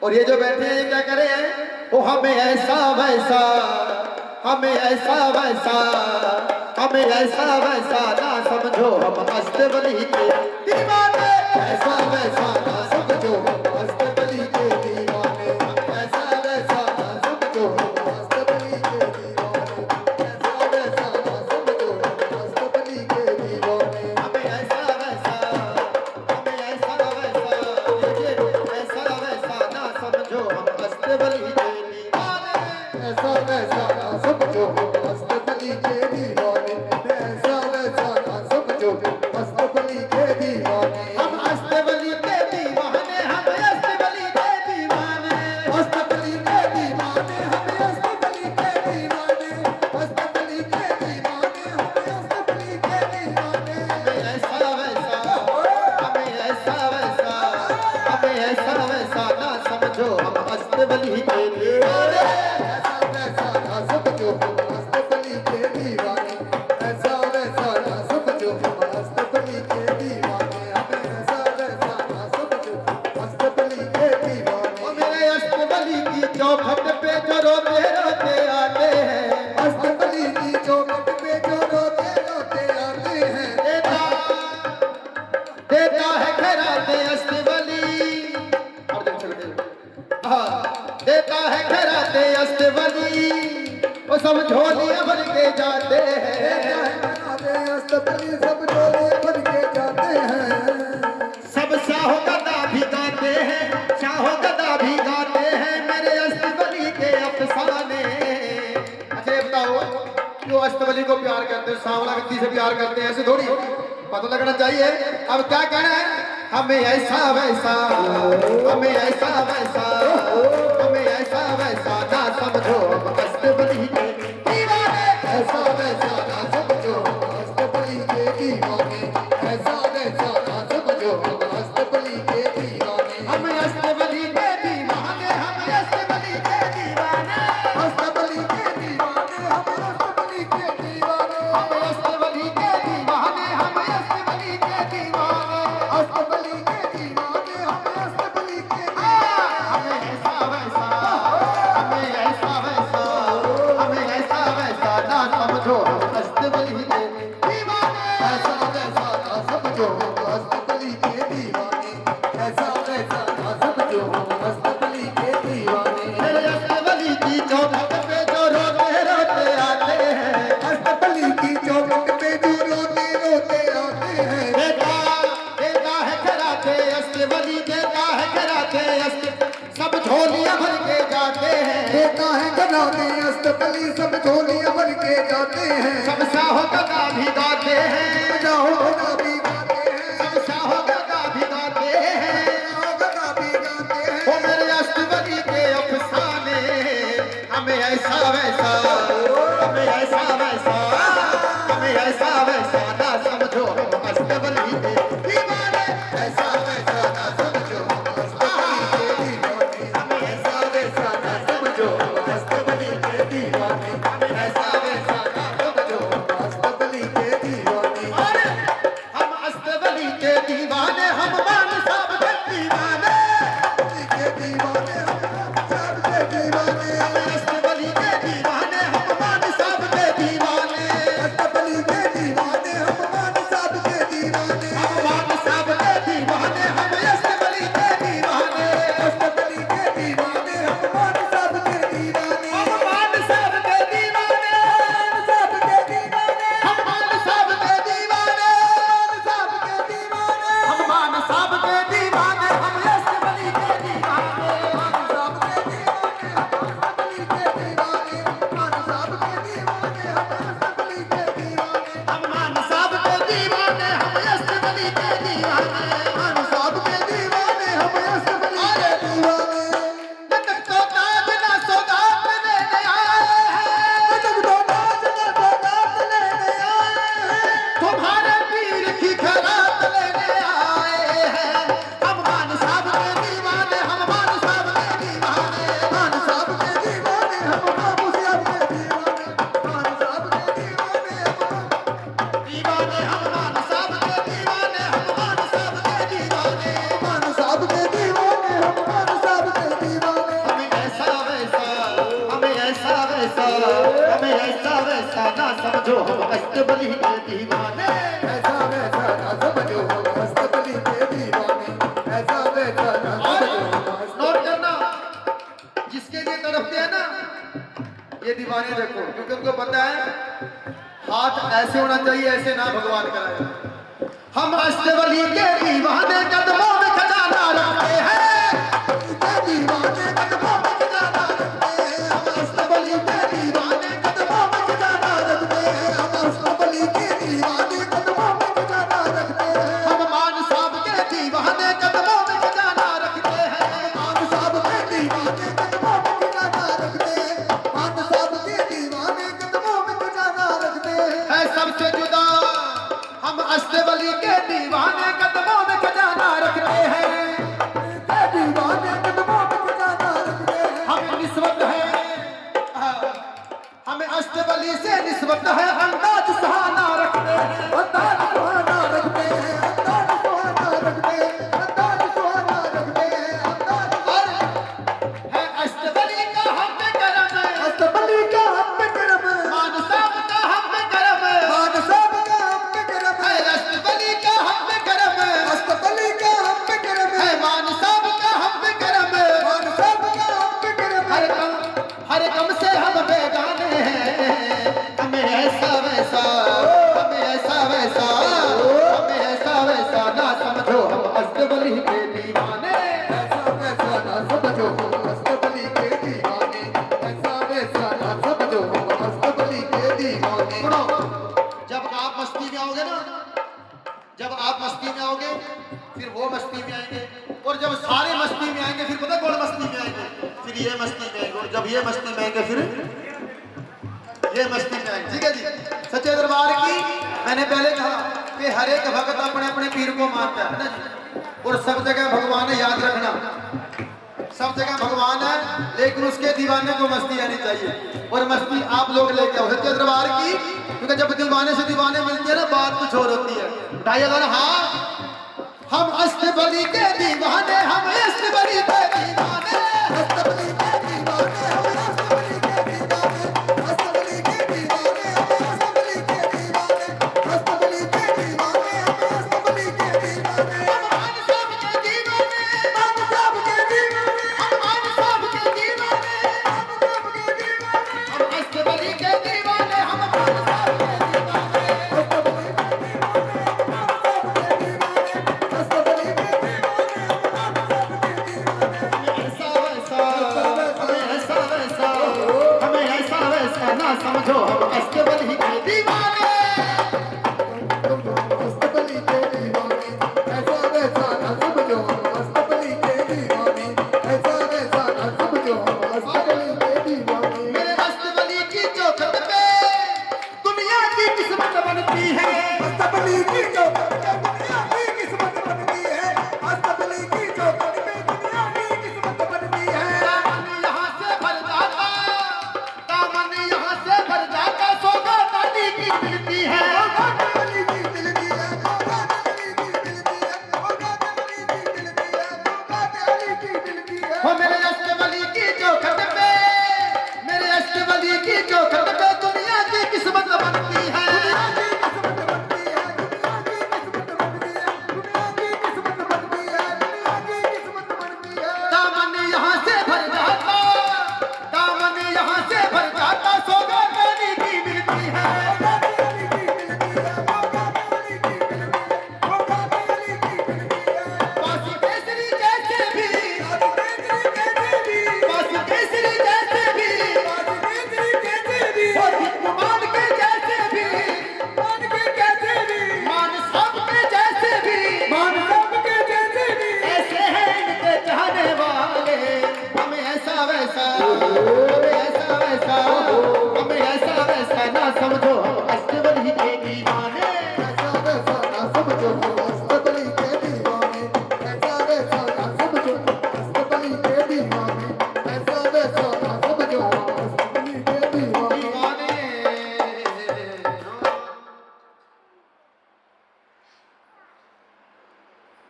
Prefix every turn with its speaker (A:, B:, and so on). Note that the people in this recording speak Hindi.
A: और ये जो बैठे हैं ये क्या करे हैं? वो हमें ऐसा वैसा, हमें ऐसा वैसा, हमें ऐसा वैसा ना समझो हम अस्तबली के दीवाने, ऐसा वैसा ना समझो हम अस्तबली के दीवाने, ऐसा वैसा ना समझो हम अस्तबली के दीवाने, ऐसा वैसा ना समझो हम अस्तबली के दीवाने, हमें ऐसा वैसा, हमें ऐसा वैसा, ऐसा वैसा ना समझो हम अस्तबली के दीवाने, ऐसा वैसा ना समझो हम अस्तबली के दीवाने, ऐसा वैसा ना समझो अस्तबली के दीवाने, हम अस्तबली के दीवाने, हम अस्तबली के दीवाने, अस्तबली के दीवाने, हम अस्तबली के दीवाने, अस्तबली के दीवाने, हम अस्तबली के दीवाने, हमें ऐसा वैसा, हमें ऐसा वैसा, हमें ऐसा वैसा ना समझो हम अस्तबली के दीवाने, ऐसा वैसा ना समझो हम अस्तबली के दीवाने, ऐसा वैसा ना समझो हम अस्तबली के दीवाने, हमें ऐसा वैसा ना समझो अस्तबली के दीवाने। ओ मेरे अस्तबली की चौखट पे जो रोते रोते आते हैं, अस्तबली की चौखट पे जो रोते रोते आते हैं, देता है खैराते अस्तबली, अब देख सकते हाँ, देता है खैराते अस्तबली, वो सब झोलियां भर के जाते हैं, अस्तबली सब झोलियां भर के जाते हैं, सब शाहो गदा भी गाते हैं, शाहो गदा भी गाते हैं मेरे अस्तबली के अफसाने। अच्छा ये बताओ जो अस्तबली को प्यार करते हैं, सांवला व्यक्ति से प्यार करते हैं, ऐसे थोड़ी पता लगना चाहिए। अब क्या कहना है? हमें ऐसा वैसा, हमें ऐसा वैसा, हमें ऐसा वैसा ना समझो हम अस्तबली के दीवाने, ऐसा वैसा ना समझो हम अस्तबली के दीवाने, ऐसा वैसा ना समझो हम अस्तबली के दीवाने, हम अस्तबली के दीवाने, हम अस्तबली के दीवाने, अस्तबली के दीवाने, हम अस्तबली के दीवाने, हम अस्तबली के दीवाने, हम अस्तबली के दीवाने, अस्तबली के दीवाने, हम अस्तबली के दीवाने, हमें ऐसा वैसा, हमें ऐसा वैसा, हमें ऐसा वैसा ना समझो हम अस्तबली के दीवाने, ऐसा वैसा ना समझो हम अस्तबली के दीवाने, ऐसा वैसा ना समझो हम अस्तबली के दीवाने, मेरे अस्तबली की चौखट पे जो रोते रोते आते हैं, अस्तबली की चौखट पे जो रोते रोते आते हैं, देता है खैराते अस्तबली, देता है खैराते सब झोलियां भर के जाते हैं, देता है खैराते अस्तबली सब झोलियां भर के जाते हैं, सब शाहो गदा भी गाते हैं, शाहो गदा भी गाते हैं, सब शाहो गदा भी गाते हैं, शाहो गदा भी गाते हैं, ओ मेरे अस्तबली के अफसाने, हमें ऐसा वैसा, हमें ऐसा वैसा, हमें ऐसा वैसा ना समझो हम अस्तबली के दीवाने, ऐसा वैसा ना समझो हम अस्तबली के दीवाने, हमें ऐसा वैसा ना समझो हम अस्तबली के दीवाने, हमें ऐसा वैसा ना समझो हम अस्तबली के दीवाने, अरे हम अस्तबली के दीवाने, हम मान साहब के दीवाने, के दीवाने, हम साहब के दीवाने, हम अस्तबली के दीवाने, हम मान साहब के दीवाने, अस्तबली के दीवाने, वैसा ना समझो हम अष्टबली के दीवाने,
B: ऐसा वैसा ना समझो हम अष्टबली के दीवाने, ऐसा वैसा ना समझो हम।
A: नोट करना, जिसके लिए तड़पते हैं ना ये दीवाने, देखो क्योंकि उनको पता है हाथ ऐसे होना चाहिए, ऐसे ना भगवान कराए। हम अष्टबली के दीवाने कदमों में खजाना रखते हैं,
B: दीवाने कदमों में खजाना रखते हैं, हम अष्टबली के दीवाने कदमों में खजाना रखते हैं, हम अष्टबली के दीवाने कदमों में खजाना रखते हैं।
A: हम मान साहब के दीवाने कदमों में खजाना रखते हैं,
B: मान साहब के दीवाने कदमों में खजाना रखते हैं, मान साहब के दीवाने कदमों में खजाना रखते हैं।
A: है सबसे जुदा हम अष्टबली के दीवाने कदमों में खजाना रखते हैं,
B: दीवाने कदमों में खजाना रखते हैं।
A: हमें निस्बत है, हमें अष्टबली से निस्बत है, अंदाज सुहाना रखते हैं,
B: अंदाज सुहाना रखते हैं, अंदाज सुहाना रखते हैं, अंदाज सुहाना रखते हैं, अंदाज।
A: है अष्टबली का हम पे करम,
B: अष्टबली का हम पे करम,
A: मान साहब का हम पे करम,
B: मान साहब का हम पे करम,
A: है अष्टबली का हम पे करम,
B: अष्टबली का हम पे करम,
A: है मान साहब का हम पे करम,
B: मान साहब का हम पे करम।
A: हर गम से हम बेगाने हैं, हमें ऐसा वैसा, हमें ऐसा वैसा, हमें ऐसा वैसा ना समझो हम अष्टबली के दीवाने,
B: ऐसा वैसा ना समझो हम अष्टबली के दीवाने, ऐसा वैसा ना समझो हम अष्टबली के दीवाने।
A: सुनो, जब आप मस्ती में आओगे ना, जब आप मस्ती में आओगे फिर वो मस्ती में आएंगे, और जब सारे मस्ती में आएंगे फिर पता कौन मस्ती में आएंगे, फिर ये मस्ती में आएंगे, और जब ये मस्ती में आएंगे फिर ये मस्ती में आएंगे। ठीक है जी। सच्चे दरबार की मैंने पहले कहा कि हर एक भक्त अपने अपने पीर को मानता है ना जी, और सब जगह भगवान है, याद रखना सब जगह भगवान है, लेकिन उसके दीवाने को मस्ती आनी चाहिए, और मस्ती आप लोग लेके आओ सच्चे दरबार की, क्योंकि जब दीवाने से दीवाने मिलती है ना बात कुछ और होती है। उठाइए अगर हाँ, हम अष्टबली के दीवाने, हम अष्टबली के दीवाने,
B: अष्टबली के दीवाने, हम अष्टबली के दीवाने, अष्टबली के दीवाने, हम अष्टबली के दीवाने, अष्टबली के दीवाने, हम अष्टबली के दीवाने।
A: मान साहब के दीवाने,
B: मान साहब के दीवाने,
A: मान साहब के दीवाने,
B: मान साहब के दीवाने,
A: हम अष्टबली के दीवाने, हम मान साहब के दीवाने,
B: अष्टबली के दीवाने, अष्टबली के दीवाने, हम साहब के दीवाने।
A: ऐसा वैसा, हमें ऐसा वैसा, हमें ऐसा वैसा ना समझो हम अष्टबली के दीवाने,
B: अष्टबली के दीवाने, ऐसा वैसा ना समझो हम अष्टबली के दीवाने, ऐसा वैसा ना समझो हम अष्टबली के दीवाने।
A: मेरे अष्टबली की चौखट पे दुनिया की किस्मत बनती है,
B: अष्टबली की चौखट पे दुनिया की किस्मत बनती है, अष्टबली की चौखट पे दुनिया की किस्मत बनती है।
A: दामन यहाँ से भर जाता, दामन यहाँ से भर जाता, सौगात अली की मिलती है,
B: अली की मिलती है, अली की मिलती है, अली की मिलती है, अली की मिलती है।
A: वो मेरे अष्टबली की चौखट पे, मेरे अष्टबली की चौखट पे दुनिया की किस्मत बनती है,
B: दुनिया की किस्मत बनती है, दुनिया की किस्मत बनती है, दुनिया की किस्मत बनती है, दुनिया की किस्मत बनती है।
A: दामन यहाँ से भर जाता, दामन यहाँ से भर जाता, सौगात अली की मिलती है,
B: अली की मिलती है, अली की मिलती है, अली की मिलती है।
A: बासी केसरी जैसे भी,
B: बाजी केसरी कैसे भी,
A: बासी केसरी जैसे भी,
B: बाजी केसरी कैसे भी,
A: और हिंदुमान के जैसे भी,
B: मान के कैसे भी,
A: मान सब के जैसे भी,
B: मान सब के जैसे भी।
A: ऐसे हैं इनके चाहने वाले, हमें ऐसा वैसा, हमें ऐसा वैसा, हमें ऐसा वैसा ना समझो